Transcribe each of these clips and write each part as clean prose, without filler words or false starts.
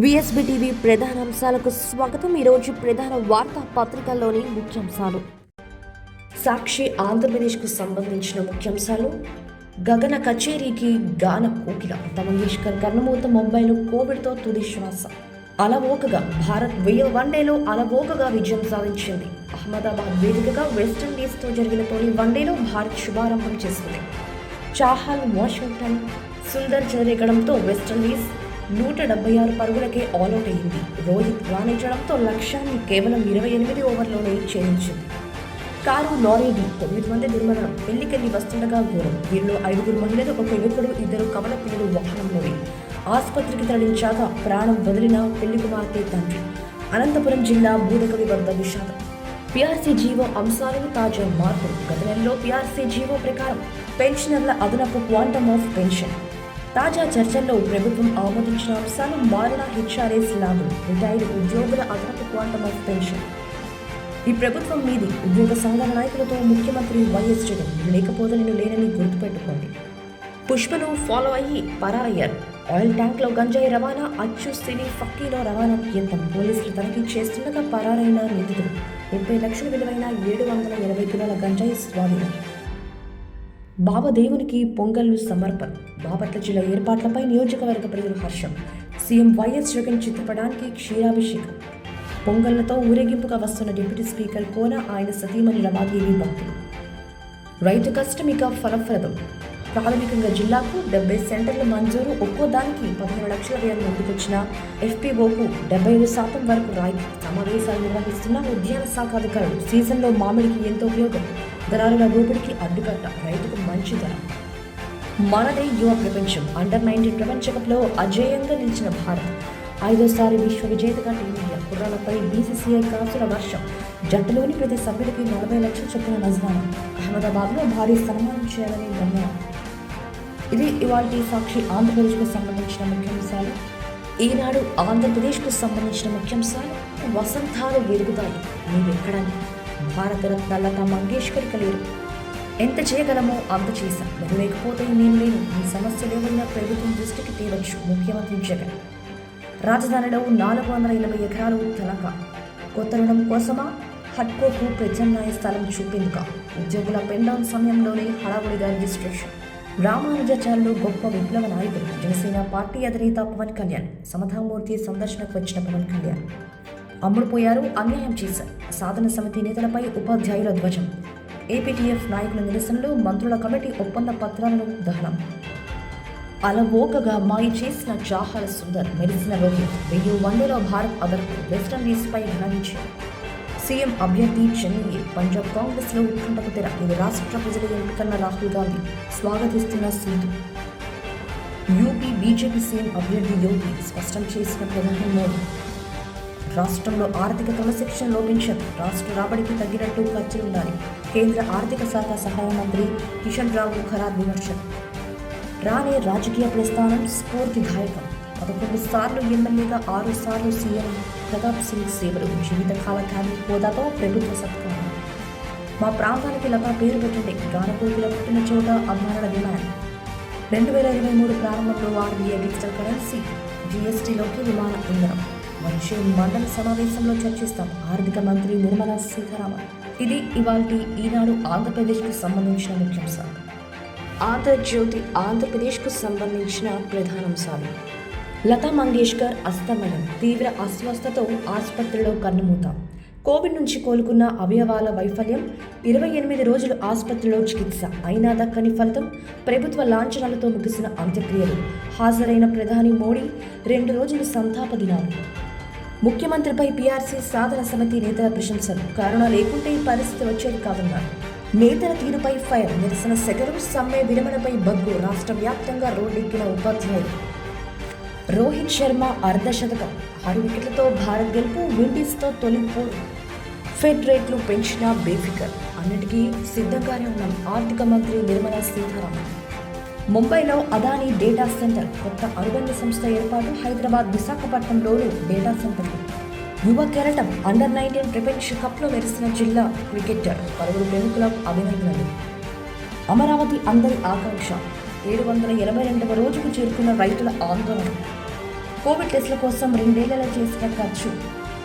VSB TV ప్రధానాంశాలకు స్వాగతం. ఈరోజు ప్రధాన వార్తా పత్రికల్లోని ముఖ్యాంశాలు. సాక్షి ఆంధ్రప్రదేశ్కు సంబంధించిన ముఖ్యాంశాలు. గగన కచేరీకి గాన కోకిల లతా మంగేష్కర్ కర్ణమూత ముంబైలో కోవిడ్తో తుది శ్వాస. అలవోకగా భారత్ 1000 వన్డేలో అలవోకగా విజయం సాధించింది. అహ్మదాబాద్ వేదికగా వెస్టిండీస్తో జరిగిన తొలి వన్డేలో భారత్ శుభారంభం చేసింది. చాహల్, వాషింగ్టన్ సుందర్ చెలరేగడంతో వెస్టిండీస్ 176 పరుగులకే ఆల్అౌట్ అయింది. రోహిత్ రాణించడంతో లక్ష్యాన్ని కేవలం 28 ఓవర్లోనే ఛేదించింది. కారు లారీ ఢీ 9 మంది దుర్మరణం. పెళ్లికెళ్లి వస్తుండగా ఘోరం. వీరిలో 5 మహిళలు, 1 యువకుడు, 2 కవల పిల్లలు వాహనంలోనే ఆసుపత్రికి తరలించాగా ప్రాణం వదిలిన పెళ్లి కుమార్తె తండ్రి. అనంతపురం జిల్లా బూదకవి వద్ద విషాదం. పీఆర్సీ జీవో అంశాలను తాజా మార్పులు. గత నెలలో పీఆర్సీ జీవో ప్రకారం పెన్షనర్ల అదనపు క్వాంటమ్ ఆఫ్ పెన్షన్. తాజా చర్చల్లో ప్రభుత్వం ఆమోదించిన అంశాలు మారిన హెచ్ఆర్ఎస్ లాభం. రిటైర్డ్ ఉద్యోగుల అదనపు క్వాంటమ్ ఆఫ్ పెన్షన్. ఈ ప్రభుత్వం మీది ఉద్యోగ సంఘాల నాయకులతో ముఖ్యమంత్రి వైఎస్ జగన్. లేకపోతే నేను లేనని గుర్తుపెట్టుకోండి. పుష్పను ఫాలో అయ్యి పరారయ్యారు. ఆయిల్ ట్యాంక్లో గంజాయి రవాణా. అచ్చు సినీ ఫక్కీలో రవాణా యంత్రం. పోలీసులు తనిఖీ చేస్తుండగా పరారైన నిందితుడు. 30 లక్షల విలువైన 780 కిలోల గంజాయి స్వాధీనం. బాబదేవునికి పొంగళ్లు సమర్పణ. బాపట్ల జిల్లా ఏర్పాట్లపై నియోజకవర్గ ప్రజలు హర్షం. సీఎం వైఎస్ జగన్ చిత్రపటానికి క్షీరాభిషేకం. పొంగళ్లతో ఊరేగింపుగా వస్తున్న డిప్యూటీ స్పీకర్ కోన, ఆయన సతీమణి రమాదేవి భక్తులు. రైతు కష్టం ఇక ఫలప్రదం. ప్రాథమికంగా జిల్లాకు 70 సెంటర్ల మంజూరు. ఒక్కో దానికి 15 లక్షల వ్యయం ముందుకొచ్చిన ఎఫ్పీఓకు 75% వరకు రాయితీ. సమావేశాలు నిర్వహిస్తున్న ఉద్యాన శాఖ అధికారులు. సీజన్లో మామిడికి ఎంతో ఉపయోగం. దళారుల దోపిడీకి అడ్డుకట్ట. రైతుకు మంచి ధర. మనదే యువ ప్రపంచం. అండర్-19 ప్రపంచ కప్లో అజేయంగా నిలిచిన భారత్. 5వ విశ్వ విజేతగా టీమిండియా. కుర్రాలపై బీసీసీఐ కాసుల వర్షం. జట్టులోని ప్రతి సభ్యుడికి 40 లక్షలు చొప్పున నజరానా. అహ్మదాబాద్లో భారీ సన్మానం చేయాలని నిర్ణయం. ఇది ఇవాల్టి సాక్షి ఆంధ్రప్రదేశ్కు సంబంధించిన ముఖ్యాంశాలు. ఈనాడు ఆంధ్రప్రదేశ్కు సంబంధించిన ముఖ్యాంశాలు. వసంతాలు వెలుగుతాయి నీవెక్కడని. భారతరత్న లతా మంగేష్కర్ లేరు. ఎంత చేయగలమో అంత చేశాం. మీరు లేకపోతే నేను లేను. ఈ సమస్యలు ఏమైనా ప్రభుత్వం దృష్టికి తేవచ్చు. ముఖ్యమంత్రి జగన్. రాజధానిలో 480 ఎకరాలు తనఖా. కొత్త రుణం కోసమా? హట్కోకు ప్రత్యామ్నాయ స్థలం చూపేందుక. ఉద్యోగుల పెండౌన్ సమయంలోనే హడావుడిగా రిజిస్ట్రేషన్. రామానుజాచార్యులు గొప్ప విప్లవ నాయకుడు. జనసేన పార్టీ అధినేత పవన్ కళ్యాణ్. సమతామూర్తి సందర్శనకు వచ్చిన పవన్ కళ్యాణ్. అమ్ముడుపోయారు, అన్యాయం చేశారు. సాధన సమితి నేతలపై ఉపాధ్యాయుల ధ్వజం. ఏపీటీఎఫ్ నాయకుల నిరసనలో మంత్రుల కమిటీ ఒప్పంద పత్రాలను దహనం. అలవోకగా మాయి చేసిన చాహల్, సుందర్, మెరిసిన రోహిత్. 1000 వన్డేలో భారత్ అదనపు. వెస్టిండీస్పై ఘనవిజయం. సీఎం అభ్యర్థి చెన్నై. పంజాబ్ కాంగ్రెస్లో ఉత్కంఠకు తెర. ఇది రాష్ట్ర ప్రజల ఎంపికన్న రాహుల్ గాంధీ. స్వాగతిస్తున్న సింధు. యూపీ బీజేపీ సీఎం అభ్యర్థి యోగి. స్పష్టం చేసిన ప్రధాని మోదీ. రాష్ట్రంలో ఆర్థిక క్రమశిక్షణ లోపించదు. రాష్ట్ర రాబడికి తగ్గినట్టు ఖర్చులుండాలి. కేంద్ర ఆర్థిక శాఖ సహాయ మంత్రి కిషన్ రావు ఖరార్ విమర్శలు. రానే రాజకీయ ప్రస్థానం స్ఫూర్తిదాయకం. 11 సార్లు ఎమ్మెల్యేగా, 6 సార్లు సీఎం ప్రతాప్ సింగ్ సేవలు. జీవితకాల క్యాబినెట్ హోదాతో ప్రభుత్వ సత్కారం. మా ప్రాంతానికి లతా పేరు పెట్టండి. గానకోకిల పుట్టిన చోట అభిమానుల డిమాండ్. 2023 ప్రారంభంలో ఆర్బీఐ డిజిటల్ కరెన్సీ. జీఎస్టీలోకి విమాన ఇంధనం. వచ్చే మండలి సమావేశంలో చర్చిస్తాం. ఆర్థిక మంత్రి నిర్మలా సీతారామన్. ఇది ఇవాల్టి ఈనాడు ఆంధ్రప్రదేశ్కు సంబంధించిన ముఖ్యాంశాలు. ఆంధ్రజ్యోతి ఆంధ్రప్రదేశ్కు సంబంధించిన ప్రధానాంశాలు. లతా మంగేష్కర్ అస్తమయం. తీవ్ర అస్వస్థతో ఆసుపత్రిలో కన్నుమూత. కోవిడ్ నుంచి కోలుకున్న అవయవాల వైఫల్యం. 28 రోజులు ఆసుపత్రిలో చికిత్స. అయినా దక్కని ఫలితం. ప్రభుత్వ లాంఛనాలతో ముగిసిన అంత్యక్రియలు. హాజరైన ప్రధాని మోడీ. 2 రోజులు సంతాప దినాలు. ముఖ్యమంత్రిపై పీఆర్సీ సాధన సమితి నేతల ప్రశంసలు. కరోనా లేకుంటే ఈ పరిస్థితి వచ్చేది కాదన్నారు. నేతల తీరుపై ఫైర్. నిరసన సెగలు. సమ్మె విరమణపై బగ్గు. రాష్ట్ర వ్యాప్తంగా రోడ్డెక్కిన ఉపాధ్యాయులు. రోహిత్ శర్మ అర్ధశతకం. 6 వికెట్లతో భారత్ గెలుపు. విండీస్తో తొలి పోరు. ఫెడ్ రేట్లు పెంచిన బేఫికర్. అన్నిటికీ సిద్ధంగానే ఉన్నాం. ఆర్థిక మంత్రి నిర్మలా సీతారామన్. ముంబైలో అదానీ డేటా సెంటర్. కొత్త అనుబంధ సంస్థ ఏర్పాటు. హైదరాబాద్, విశాఖపట్నంలోనూ డేటా సెంటర్లు. యువ కెరటం. అండర్-19 ప్రపంచ కప్లో మెరిసిన జిల్లా క్రికెటర్. 10 ప్రముఖులకు అభినందనలు. అమరావతి అందరి ఆకాంక్ష. 782వ రోజుకు చేరుకున్న రైతుల ఆందోళన. కోవిడ్ టెస్టుల కోసం 2 ఏళ్లలో చేసిన ఖర్చు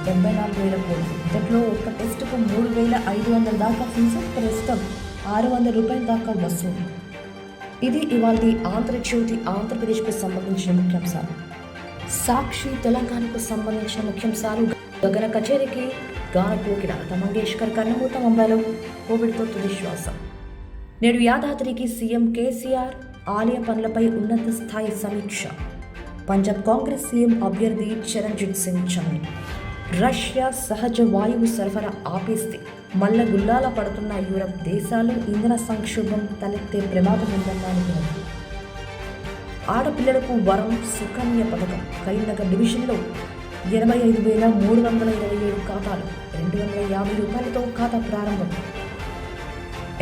74,000 కోట్లు. మొదట్లో ఒక్క టెస్టుకు 3,500 దాకా ఫీజు, ప్రస్తుతం 600 రూపాయల దాకా వసూలు. ఇది ఇవాల్టి ఆంధ్రజ్యోతి ఆంధ్రప్రదేశ్కు సంబంధించిన ముఖ్యాంశాలు. సాక్షి తెలంగాణకు సంబంధించిన ముఖ్యాంశాలు. గగన కచేరీకి గానపోకిన లతా మంగేష్కర్ కన్నమూత, ముంబైలో కోవిడ్తో తుది శ్వాస. నేడు యాదాద్రికి సీఎం కేసీఆర్ ఆలయ పనులపై ఉన్నత స్థాయి సమీక్ష. పంజాబ్ కాంగ్రెస్ సీఎం అభ్యర్థి చరణ్జిత్ సింగ్ చన్నీ. రష్యా సహజ వాయువు సరఫరా ఆపేస్తే మల్ల గుల్లాల పడుతున్న యూరప్ దేశాలు, ఇంధన సంక్షోభం తలెత్తే ప్రమాదం ఉందన్నారు. ఆడపిల్లలకు వరం సుకన్య పథకం. కరీంనగర్ డివిజన్లో 85,327 ఖాతాలు, 250 రూపాయలతో ఖాతా ప్రారంభం.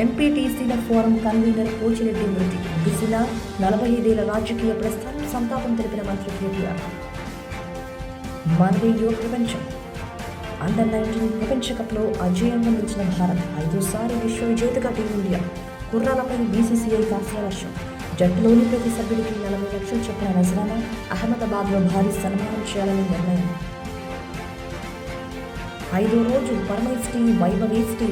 ఎంపీటీసీల ఫోరం కన్వీనర్ కోచిరెడ్డి మృతి. ముగిసిన 45 ఏళ్ల రాజకీయ ప్రస్థానం, సంతాపం తెలిపిన మంత్రి కేటీఆర్. మనదే యువ ప్రపంచం. అండర్-19 ప్రపంచ కప్లో అజేయంగా నిలిచిన భారత్ 5వ విశ్వ విజేతగా టీమిండియా. కుర్రాలపై బీసీసీఐ కాస్యవర్షం. జట్టులోని ప్రతి సభ్యుడికి 40 లక్షలు చొప్పున నజరానా. అహ్మదాబాద్లో భారీ సన్మానం చేయాలని నిర్ణయం. 5వ రోజు పరమేష్టి వైభవేష్టి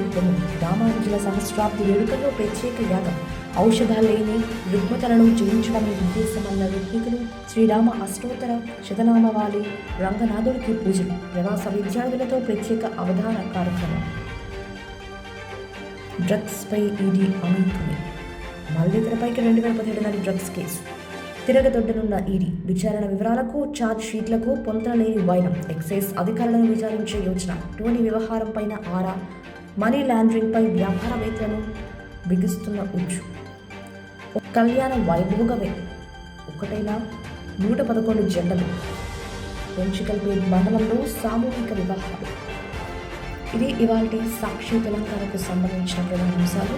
రామానుజుల సహస్రాబ్ది వేడుకల్లో ప్రత్యేక యాగం. ఔషధాలు లేని రుగ్మతలను జయించడమే ఉద్దేశమన్న రుగ్మికులు. శ్రీరామ అష్టోత్తర శతనామవాలి రంగనాథుడికి పూజలు. ప్రవాస విద్యార్థులతో ప్రత్యేక అవధాన కార్యక్రమం. డ్రగ్స్పై ఈడీ అమితుని. మళ్లీ తెరపైకి 2017 నాటి డ్రగ్స్ కేసు. తిరగదొడ్డనున్న ఈడీ. విచారణ వివరాలకు, ఛార్జ్ షీట్లకు పొంతనలేని వైనం. ఎక్సైజ్ అధికారులను విచారించే యోచన. టోనీ వ్యవహారం పైన ఆరా. మనీ లాండరింగ్పై వ్యాపారవేత్తలను బిగిస్తున్న ఉచ్చు. కళ్యాణ వైభోగమే ఒకటైనా 111 జంటలు. పెంచికల్పేట్ మండలంలో సామూహిక వివాహాలు. ఇది ఇవాల్టి సాక్షి తెలంగాణకు సంబంధించిన ప్రధాన అంశాలు.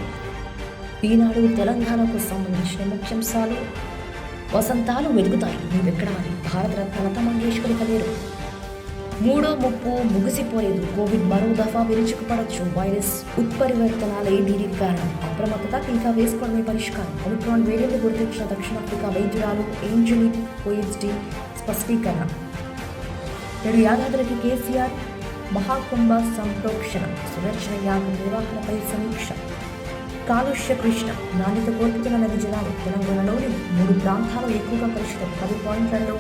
ఈనాడు తెలంగాణకు సంబంధించిన ముఖ్యాంశాలు. వసంతాలు వెలుగుతాయి నీవెక్కడ అని భారతరత్న లతా మంగేష్కర్ కలిగారు. 3వ ముప్పు ముగిసిపోలేదు. కోవిడ్ మరో దఫా విరుచుకుపడొచ్చు. వైరస్ ఉత్పరివర్తనాలే దీనికి కారణం. అప్రమత్తత, టీకా వేసుకోవడమే పరిష్కారం. ఒమిక్రాన్ వేరియంట్ గుర్తించిన దక్షిణాఫ్రికా వైద్యురాలు ఏంజలిక్ ఓఎస్డి స్పష్టీకరణ. నేడు యాదాద్రికి కేసీఆర్ మహాకుంభ సంప్రోక్షణ. సుదర్శన యాగం నిర్వహణపై సమీక్ష. కాలుష్య కృష్ణ. నాణ్యత కోల్పుతున్న నది జలాలు. తెలంగాణలోని 3 ప్రాంతాలు ఎక్కువగా కలుషితం. 10 పాయింట్లలో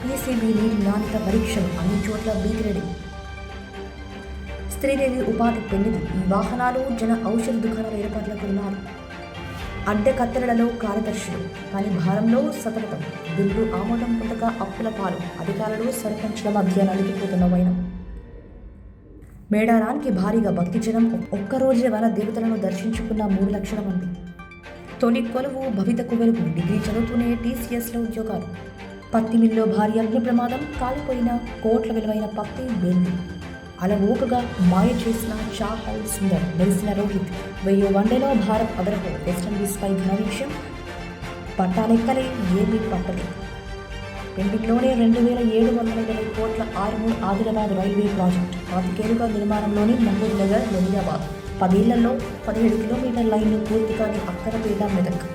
పీసీబీ నీటి నాణ్యత పరీక్షలు. అన్ని చోట్ల బీ గ్రేడింగ్. స్త్రీదేవి ఉపాధి పెళ్లిది. ఈ వాహనాలు జన ఔషధ దుకాణాల ఏర్పాట్లకు ఉన్నారు. అడ్డ కత్తెరలలో కార్యదర్శులు. పని భారంలో సతమతం. బిల్లు ఆమోదం పొందక అప్పుల పాలు. అధికారులు సర్పంచ్ల మధ్య నలిగిపోతున్న వైనం. మేడారానికి భారీగా భక్తి జనం. ఒక్కరోజే వన దేవతలను దర్శించుకున్న 3 లక్షల మంది. తొలి కొలువు భవితకు వెలుగు. డిగ్రీ చదువుతూనే టీసీఎస్లో ఉద్యోగాలు. పత్తి మిల్లో భారీ అగ్ని ప్రమాదం. కాలిపోయిన కోట్ల విలువైన పత్తి బేంది. అలవోకగా మాయ చేసిన చాహల్ సుందర్. మెరిసిన రోహిత్. 1000వ వన్డేలో భారత్ అదరహో. వెస్టిండీస్పై ఘన విజయం. పట్టాలెక్కలే ఏమీ పట్టలేదు. పెండింగ్లోనే 2,720 కోట్ల ఆర్మూర్ ఆదిలాబాద్ రైల్వే ప్రాజెక్టు. 25 ఏళ్లుగా నిర్మాణంలోని మహబూబ్ నగర్ మొయినాబాద్. 10 ఏళ్లలో 17 కిలోమీటర్ లైన్లు పూర్తి కాని అక్కరపేట మెదక్.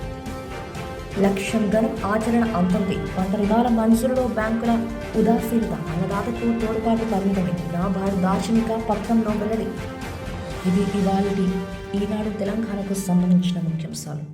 లక్ష్యం గణం ఆచరణ అంతంది. పంట రుణాల మంజూరులో బ్యాంకుల ఉదాసీనత. అన్నదాతకు తోడ్పాటు పరిమితమే. నాబార్డు దార్శనిక పత్రంలో వెల్లడి. ఇది ఇవాళ ఈనాడు తెలంగాణకు సంబంధించిన ముఖ్యాంశాలు.